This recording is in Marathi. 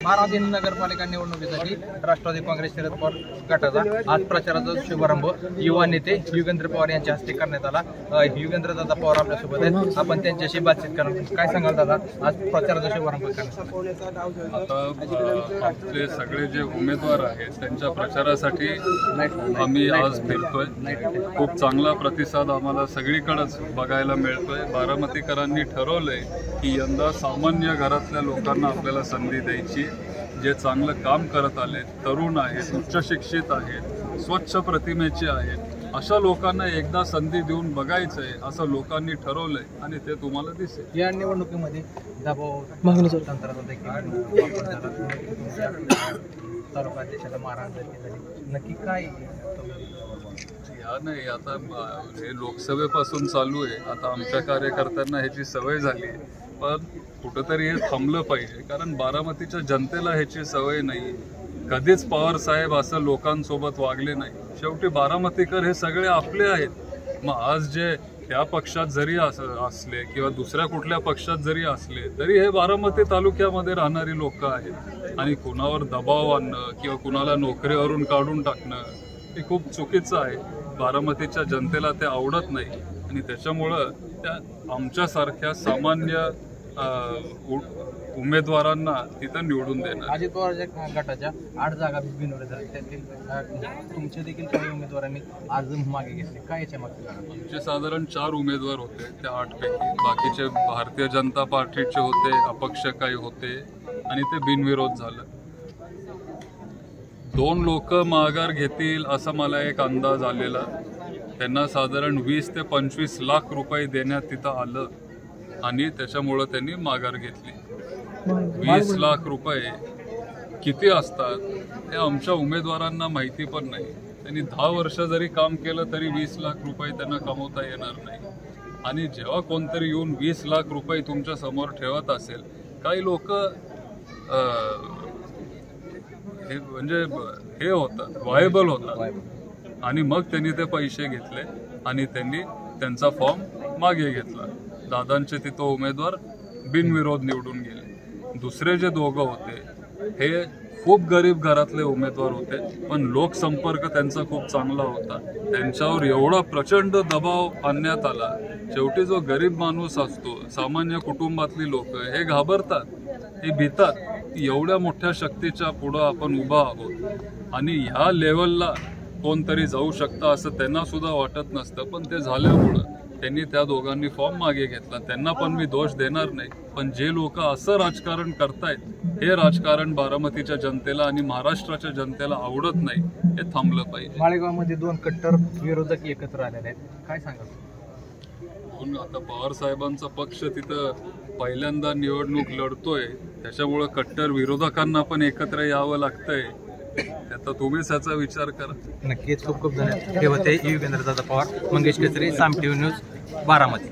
महाराज नगरपालिका निवडणुकीसाठी राष्ट्रवादी काँग्रेस शरद पवार गटाचा आज प्रचाराचा शुभारंभ युवा नेते युगेंद्र पवार यांच्या हस्ते करण्यात आला। युगेंद्र दादा पवार आपल्यासोबत आहेत, आपण त्यांच्याशी बातचीत करणार। काय सांगाल दादा, आज प्रचाराचा शुभारंभ करण्यात आला? आता आपले सगळे जे उमेदवार आहेत त्यांच्या प्रचारासाठी आम्ही आज फिरतोय। खूप चांगला प्रतिसाद आम्हाला सगळीकडेच बघायला मिळतोय। बारामतीकरांनी ठरवलंय की यंदा सामान्य घरातल्या लोकांना आपल्याला संधी द्यायची, जे चांगलं काम करत आले, तरुण आहेत, उच्च शिक्षित आहेत, स्वच्छ प्रतिमेचे आहेत, अशा लोकांना एकदा संधी देऊन बघायचंय असं लोकांनी ठरवलंय आणि ते तुम्हाला दिसेल। या निवडणुकीमध्ये दबाव तंत्राचा देखील तालुका अध्यक्षाला मारहाण झाली, नक्की काय? या नाही, आता हे लोकसभेपासून चालू आहे। आता आमच्या कार्यकर्त्यांना ह्याची सवय झाली आहे, पण कुठंतरी हे थांबलं पाहिजे, कारण बारामतीच्या जनतेला ह्याची सवय नाही। कधीच पवार साहेब असं लोकांसोबत वागले नाही। शेवटी बारामतीकर हे सगळे आपले आहेत। मग आज जे या पक्षात जरी असले किंवा दुसऱ्या कुठल्या पक्षात जरी असले तरी हे बारामती तालुक्यामध्ये राहणारी लोक आहेत आणि कुणावर दबाव आणणं किंवा कुणाला नोकरीवरून काढून टाकणं हे खूप चुकीचं आहे। बारामतीच्या जनतेला ते आवडत नाही आणि त्याच्यामुळं त्या आमच्यासारख्या सामान्य उमेदवारांना तिथं निवडून देणार। अजित पवारच्या गटाच्या 8 जागा बिनविरोध झाल्या, त्यातील तुमचे देखील काही उमेदवारांनी आज मागे घेतले, काय याच्या मागे? आमचे साधारण 4 उमेदवार होते, त्या 8 पैकी बाकीचे भारतीय जनता पार्टीचे होते, अपक्ष काही होते आणि ते बिनविरोध झालं। 2 लोक माघार घेतील असा मला एक अंदाज आलेला। त्यांना साधारण 20 ते 25 लाख रुपये देण्यात तिथं आलं आणि त्याच्यामुळं त्यांनी माघार घेतली। 20 लाख रुपये किती असतात हे आमच्या उमेदवारांना माहिती पण नाही। त्यांनी 10 वर्ष जरी काम केलं तरी 20 लाख रुपये त्यांना कमवता येणार नाही। आणि जेव्हा कोणतरी येऊन 20 लाख रुपये तुमच्या समोर ठेवत असेल, काही लोक म्हणजे हे होतात, व्हायबल होतात आणि मग त्यांनी ते पैसे घेतले आणि त्यांनी त्यांचा फॉर्म मागे घेतला। दादांचे तिथं उमेदवार बिनविरोध निवडून गेले। दुसरे जे दोघं होते हे खूप गरीब घरातले उमेदवार होते, पण लोकसंपर्क त्यांचा खूप चांगला होता। त्यांच्यावर एवढा प्रचंड दबाव आणण्यात आला। शेवटी जो गरीब माणूस असतो, सामान्य कुटुंबातली लोक हे घाबरतात, हे भीतात, एवढ्या मोठ्या शक्तीच्या पुढं आपण उभा आहोत आणि ह्या लेवलला कोणतरी जाऊ शकतं असं त्यांना सुद्धा वाटत नसतं, पण ते झाल्यामुळं त्यांनी त्या दोघांनी फॉर्म मागे घेतला। त्यांना पण मी दोष देणार नाही, पण जे लोक असं राजकारण करतायत हे राजकारण बारामतीच्या जनतेला आणि महाराष्ट्राच्या जनतेला आवडत नाही, हे थांबलं पाहिजे। माळेगावमध्ये 2 कट्टर विरोधक एकत्र आलेले आहेत, काय सांगाल? आता पवार साहेबांचा पक्ष तिथं पहिल्यांदा निवडणूक लढतोय, त्याच्यामुळं कट्टर विरोधकांना पण एकत्र यावं लागतंय। आता तुम्हीच याचा विचार करा। नक्कीच, खूप खूप धन्यवाद। हे होते युगेंद्र दादा पवार, मंगेश केसरी, साम टीव्ही न्यूज, बारामती।